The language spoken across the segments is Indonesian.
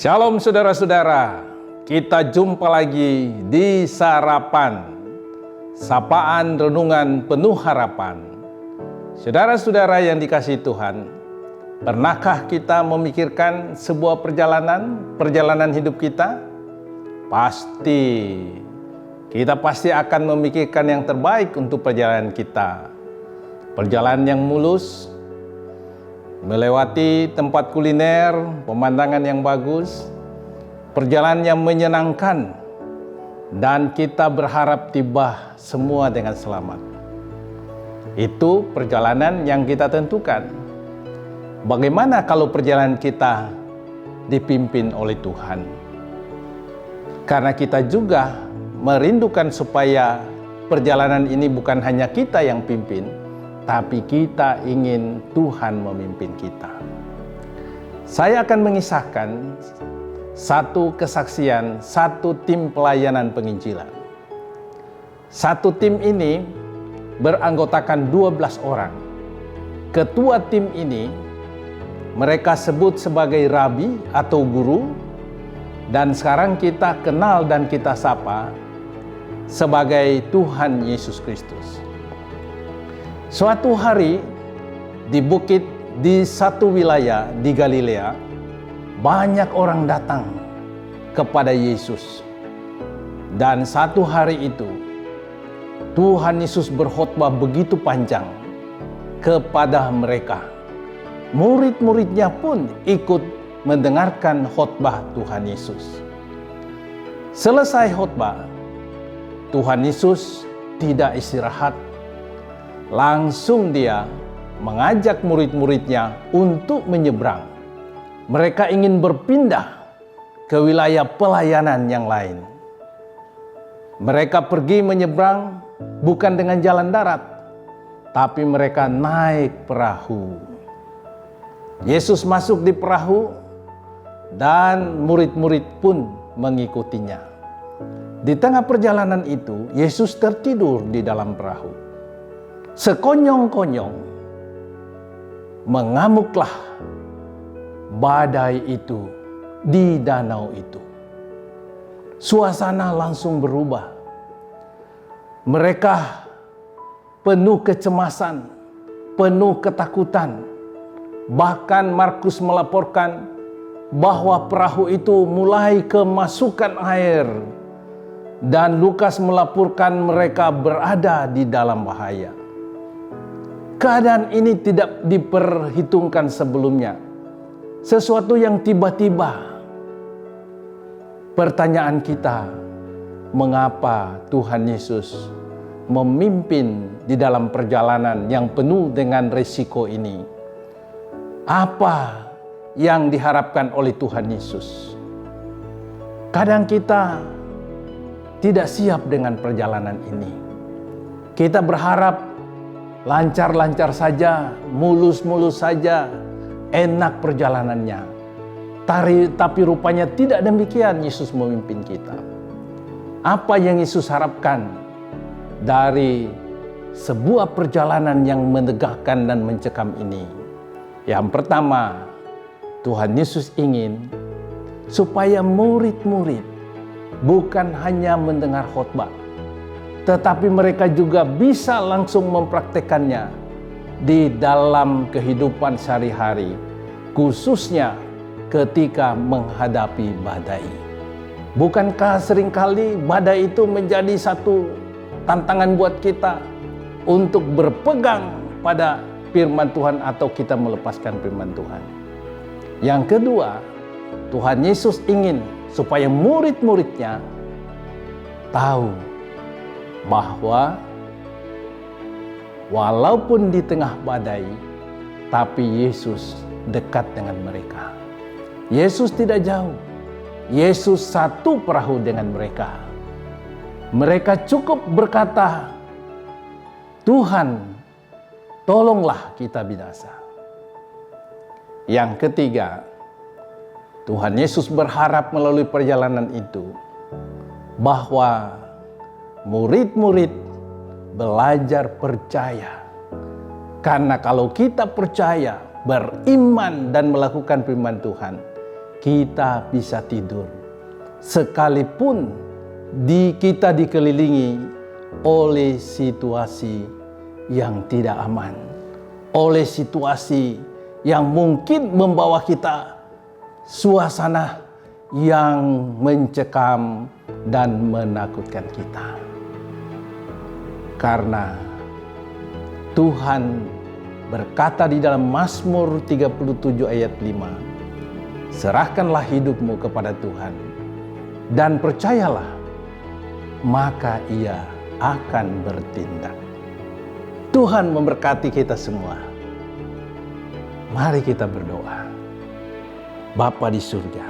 Shalom saudara-saudara, kita jumpa lagi di Sarapan, Sapaan Renungan Penuh Harapan. Saudara-saudara yang dikasihi Tuhan, pernahkah kita memikirkan sebuah perjalanan hidup kita? Kita pasti akan memikirkan yang terbaik untuk perjalanan kita. Perjalanan yang mulus, melewati tempat kuliner, pemandangan yang bagus, perjalanan yang menyenangkan, dan kita berharap tiba semua dengan selamat. Itu perjalanan yang kita tentukan. Bagaimana kalau perjalanan kita dipimpin oleh Tuhan? Karena kita juga merindukan supaya perjalanan ini bukan hanya kita yang pimpin, tapi kita ingin Tuhan memimpin kita. Saya akan mengisahkan satu kesaksian, satu tim pelayanan penginjilan. Satu tim ini beranggotakan 12 orang. Ketua tim ini mereka sebut sebagai rabi atau guru, dan sekarang kita kenal dan kita sapa sebagai Tuhan Yesus Kristus. Suatu hari di bukit di satu wilayah di Galilea, banyak orang datang kepada Yesus. Dan satu hari itu Tuhan Yesus berkhotbah begitu panjang kepada mereka. Murid-muridnya pun ikut mendengarkan khotbah Tuhan Yesus. Selesai khotbah, Tuhan Yesus tidak istirahat. Langsung dia mengajak murid-muridnya untuk menyeberang. Mereka ingin berpindah ke wilayah pelayanan yang lain. Mereka pergi menyeberang bukan dengan jalan darat, tapi mereka naik perahu. Yesus masuk di perahu dan murid-murid pun mengikutinya. Di tengah perjalanan itu, Yesus tertidur di dalam perahu. Sekonyong-konyong mengamuklah badai itu di danau itu. Suasana langsung berubah. Mereka penuh kecemasan, penuh ketakutan. Bahkan Markus melaporkan bahwa perahu itu mulai kemasukan air, dan Lukas melaporkan mereka berada di dalam bahaya. Keadaan ini tidak diperhitungkan sebelumnya. Sesuatu yang tiba-tiba. Pertanyaan kita, mengapa Tuhan Yesus memimpin di dalam perjalanan yang penuh dengan risiko ini? Apa yang diharapkan oleh Tuhan Yesus? Kadang kita tidak siap dengan perjalanan ini. Kita berharap lancar-lancar saja, mulus-mulus saja, enak perjalanannya. Tapi rupanya tidak demikian Yesus memimpin kita. Apa yang Yesus harapkan dari sebuah perjalanan yang menegakkan dan mencekam ini? Yang pertama, Tuhan Yesus ingin supaya murid-murid bukan hanya mendengar khotbah, tetapi mereka juga bisa langsung mempraktekannya di dalam kehidupan sehari-hari, khususnya ketika menghadapi badai. Bukankah seringkali badai itu menjadi satu tantangan buat kita untuk berpegang pada firman Tuhan atau kita melepaskan firman Tuhan? Yang kedua, Tuhan Yesus ingin supaya murid-muridnya tahu bahwa walaupun di tengah badai, tapi Yesus dekat dengan mereka. Yesus tidak jauh. Yesus satu perahu dengan mereka. Mereka cukup berkata, "Tuhan, tolonglah kita binasa." Yang ketiga, Tuhan Yesus berharap melalui perjalanan itu bahwa murid-murid belajar percaya. Karena kalau kita percaya, beriman dan melakukan firman Tuhan, kita bisa tidur. Sekalipun kita dikelilingi oleh situasi yang tidak aman, oleh situasi yang mungkin membawa kita suasana yang mencekam dan menakutkan kita. Karena Tuhan berkata di dalam Mazmur 37 ayat 5, serahkanlah hidupmu kepada Tuhan dan percayalah, maka Ia akan bertindak. Tuhan memberkati kita semua. Mari kita berdoa. Bapa di surga,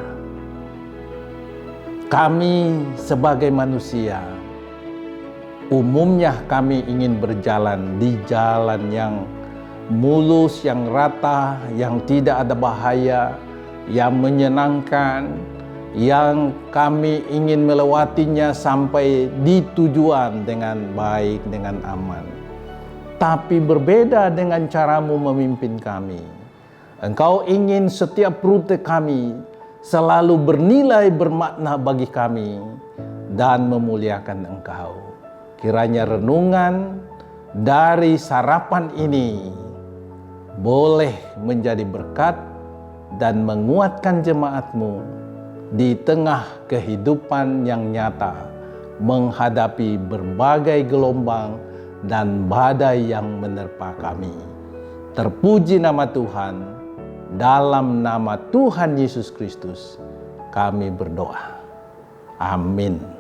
kami sebagai manusia, umumnya kami ingin berjalan di jalan yang mulus, yang rata, yang tidak ada bahaya, yang menyenangkan, yang kami ingin melewatinya sampai di tujuan dengan baik, dengan aman. Tapi berbeda dengan caramu memimpin kami. Engkau ingin setiap rute kami selalu bernilai, bermakna bagi kami, dan memuliakan Engkau. Kiranya renungan dari sarapan ini boleh menjadi berkat dan menguatkan jemaat-Mu di tengah kehidupan yang nyata, menghadapi berbagai gelombang dan badai yang menerpa kami. Terpuji nama Tuhan, dalam nama Tuhan Yesus Kristus kami berdoa. Amin.